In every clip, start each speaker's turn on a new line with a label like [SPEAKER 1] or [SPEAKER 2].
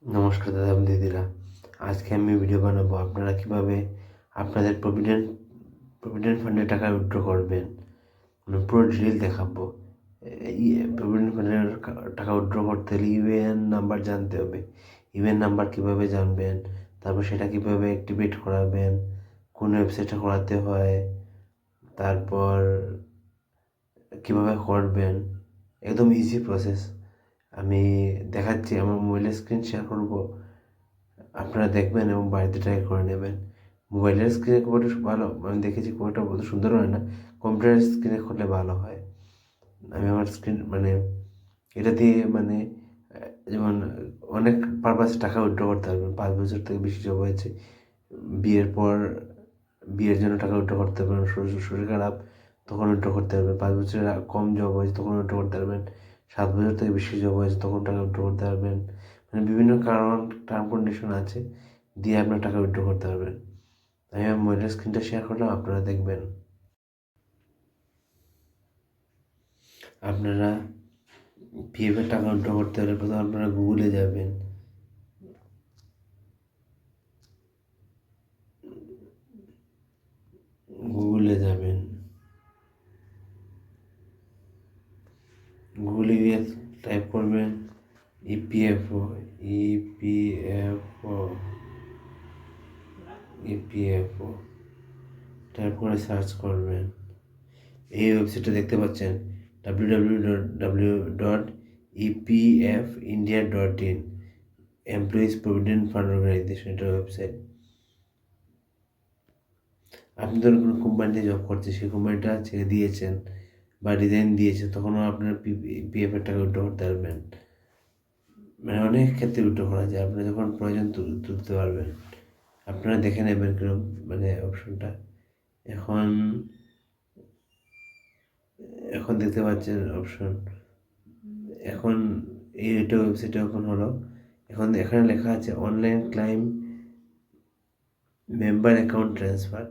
[SPEAKER 1] নমস্কার দাদা এবং দিদিরা। আজকে আমি ভিডিও বানাবো আপনারা কীভাবে আপনাদের প্রভিডেন্ট ফান্ডে টাকা উইথড্র করবেন। পুরো ডিটেল দেখাবো। প্রভিডেন্ট ফান্ডের টাকা উইথড্র করতে হলে ইউএএন নাম্বার জানতে হবে। ইউএএন নাম্বার কীভাবে জানবেন, তারপর সেটা কীভাবে অ্যাক্টিভেট করাবেন, কোন ওয়েবসাইটে করাতে হয়, তারপর কীভাবে করবেন, একদম ইজি প্রসেস। আমি দেখাচ্ছি, আমার মোবাইলের স্ক্রিন শেয়ার করবো, আপনারা দেখবেন এবং বাড়িতে ট্রাই করে নেবেন। মোবাইলের স্ক্রিনে খুব একটা ভালো, আমি দেখেছি খুব একটা অত সুন্দর হয় না, কম্পিউটার স্ক্রিনে করলে ভালো হয়। আমি আমার স্ক্রিন এটা দিয়ে যেমন অনেক পারপাসে টাকা উইথড্র করতে পারবেন। 5 বছর থেকে বেশি জব হয়েছে, বিয়ের পর বিয়ের জন্য টাকা উইথড্র করতে পারবেন, শরীর খারাপ তখন উইথড্র করতে পারবেন, 5 বছরের কম জব হয়েছে তখন উইথড্র করতে পারবেন, 7 বছর থেকে বেশি জব হয়েছে তখন টাকা উইথড্র করতে পারবেন। বিভিন্ন কারণ, টার্ম কন্ডিশন আছে, দিয়ে আপনার টাকা উইথড্র করতে পারবেন। আমি আমার মোবাইলের স্ক্রিনটা শেয়ার করলাম, আপনারা দেখবেন। আপনারা পিএফের টাকা উইথড্র করতে হলে প্রথমে আপনারা গুগলে যাবেন। গুগলে গিয়ে টাইপ করবেন ইপিএফও ইপিএফও ইপিএফও টাইপ করে সার্চ করবেন। এই ওয়েবসাইটটা দেখতে পাচ্ছেন www.epfindia.in, employees provident fund organisation, এটার ওয়েবসাইট। আপনি ধরুন কোনো কোম্পানিতে জব করছে, সেই কোম্পানিটা ছেড়ে দিয়েছেন বা রিজাইন দিয়েছে, তখনও আপনার পিএফের টাকা উইথড্র করতে পারবেন। অনেক ক্ষেত্রে উইথড্র করা যায়, আপনার যখন প্রয়োজন তুলতে পারবেন। আপনারা দেখে নেবেন কিরকম অপশনটা। এখন এখন দেখতে পাচ্ছেন অপশন। এখন এইটা ওয়েবসাইটে ওপেন হলো। এখন এখানে লেখা আছে online claim member account transfer.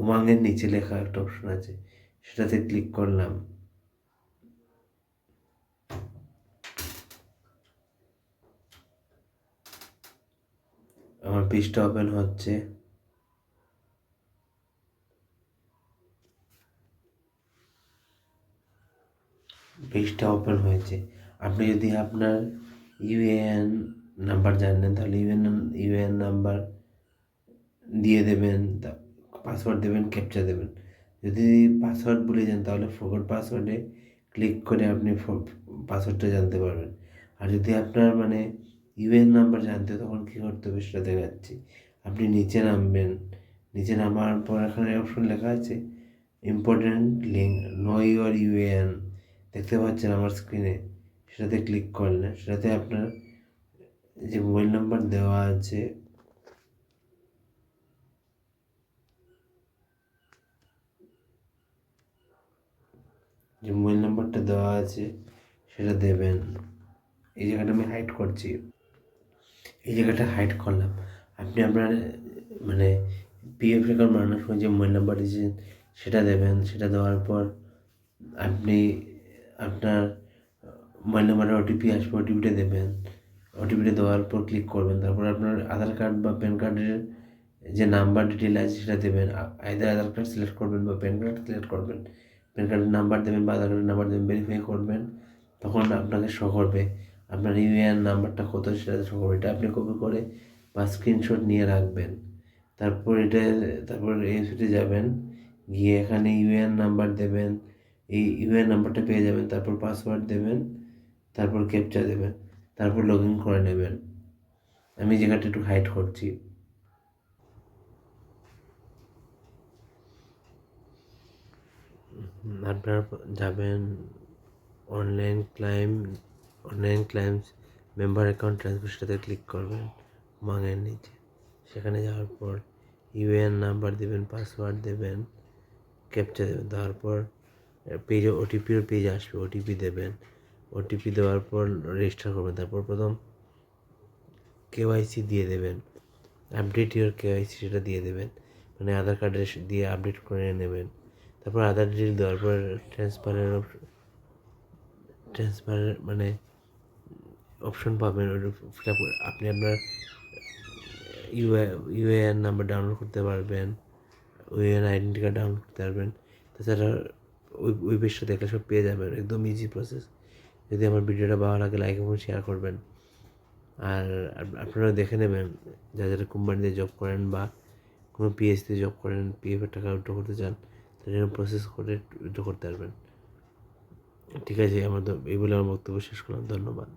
[SPEAKER 1] উমাংয়ের নিচে লেখা একটা অপশন আছে, সেটাতে ক্লিক করলাম। আমার পেজটা ওপেন হচ্ছে। পেজটা ওপেন হয়েছে। আপনি যদি আপনার ইউএএন নাম্বার জানেন, তাহলে ইউএএন নাম্বার দিয়ে দেবেন, পাসওয়ার্ড দেবেন, ক্যাপচা দেবেন। যদি পাসওয়ার্ড ভুলে যান, তাহলে ফরগট পাসওয়ার্ডে ক্লিক করে আপনি পাসওয়ার্ডটা জানতে পারবেন। আর যদি আপনার ইউএএন নাম্বার জানতে, তখন কী করতে হবে সেটা দেখাচ্ছি। আপনি নিচে নামবেন। নিচে নামার পর এখানে অপশন লেখা আছে important link, no your UAN, দেখতে পাচ্ছেন আমার স্ক্রিনে। সেটাতে ক্লিক করলে সেটাতে আপনার যে মোবাইল নাম্বার দেওয়া আছে, যে মোবাইল নাম্বারটা দেওয়া আছে সেটা দেবেন। এই জায়গাটা আমি হাইড করছি, এই জায়গাটা হাইড করলাম। আপনি আপনার পিএফ রেকর্ড বানানোর সময় যে মোবাইল নাম্বার দিয়েছেন সেটা দেবেন। সেটা দেওয়ার পর আপনি আপনার মোবাইল নাম্বারে ওটিপি আসবে, ওটিপিটা দেবেন। ওটিপিটা দেওয়ার পর ক্লিক করবেন। তারপর আপনার আধার কার্ড বা প্যান কার্ডের যে নাম্বার ডিটেল আছে সেটা দেবেন। আইদার আধার কার্ড সিলেক্ট করবেন বা প্যান কার্ড সিলেক্ট করবেন। প্যান কার্ডের নাম্বার দেবেন বা আধার কার্ডের নাম্বার দেবেন, ভেরিফাই করবেন। তখন আপনাকে শো করবে আপনার ইউএএন নাম্বারটা কত, সেটা শো করবে। এটা আপনি কপি করে বা স্ক্রিনশট নিয়ে রাখবেন। তারপর এই ওয়েবসাইটে যাবেন, গিয়ে এখানে ইউএএন নাম্বার দেবেন। এই ইউএএন নাম্বারটা পেয়ে যাবেন। তারপর পাসওয়ার্ড দেবেন, তারপর ক্যাপচা দেবেন, তারপর লগ ইন করে নেবেন। আমি জায়গাটা একটু হাইড করছি। আপনারা যাবেন online climbs member account transfer, সেটাতে ক্লিক করবেন মাঙের নিচে। সেখানে যাওয়ার পর ইউএএন নাম্বার দেবেন, পাসওয়ার্ড দেবেন, ক্যাপচা দেবেন। তারপর পেজে ওটিপির পেজ আসবে, ওটিপি দেবেন। ওটিপি দেওয়ার পর রেজিস্টার করবেন। তারপর প্রথম কেওয়াইসি দিয়ে দেবেন, আপডেট ইউর কেওয়াইসি, সেটা দিয়ে দেবেন। আধার কার্ডের দিয়ে আপডেট করে নেবেন। তারপর আধার ডিটেল দেওয়ার পর ট্রান্সফারের অপশন পাবেন, ওটা ফিল আপ আপনি আপনার ইউএএন নাম্বার ডাউনলোড করতে পারবেন, ইউএএন আইডেন্টি কার্ড ডাউনলোড করতে পারবেন। তাছাড়া ওই পেজটা দেখলে সব পেয়ে যাবেন, একদম ইজি প্রসেস। যদি আমার ভিডিওটা ভালো লাগে লাইক এবং শেয়ার করবেন। আর আপনারা দেখে নেবেন যারা কোম্পানিতে জব করেন বা কোনো পিএসসিতে জব করেন, পিএফের টাকা উইথড্র করতে চান, তাহলে এরকম প্রসেস করে উইথড্র করতে পারবেন। ঠিক আছে, এই বলে আমার বক্তব্য শেষ করলাম। ধন্যবাদ।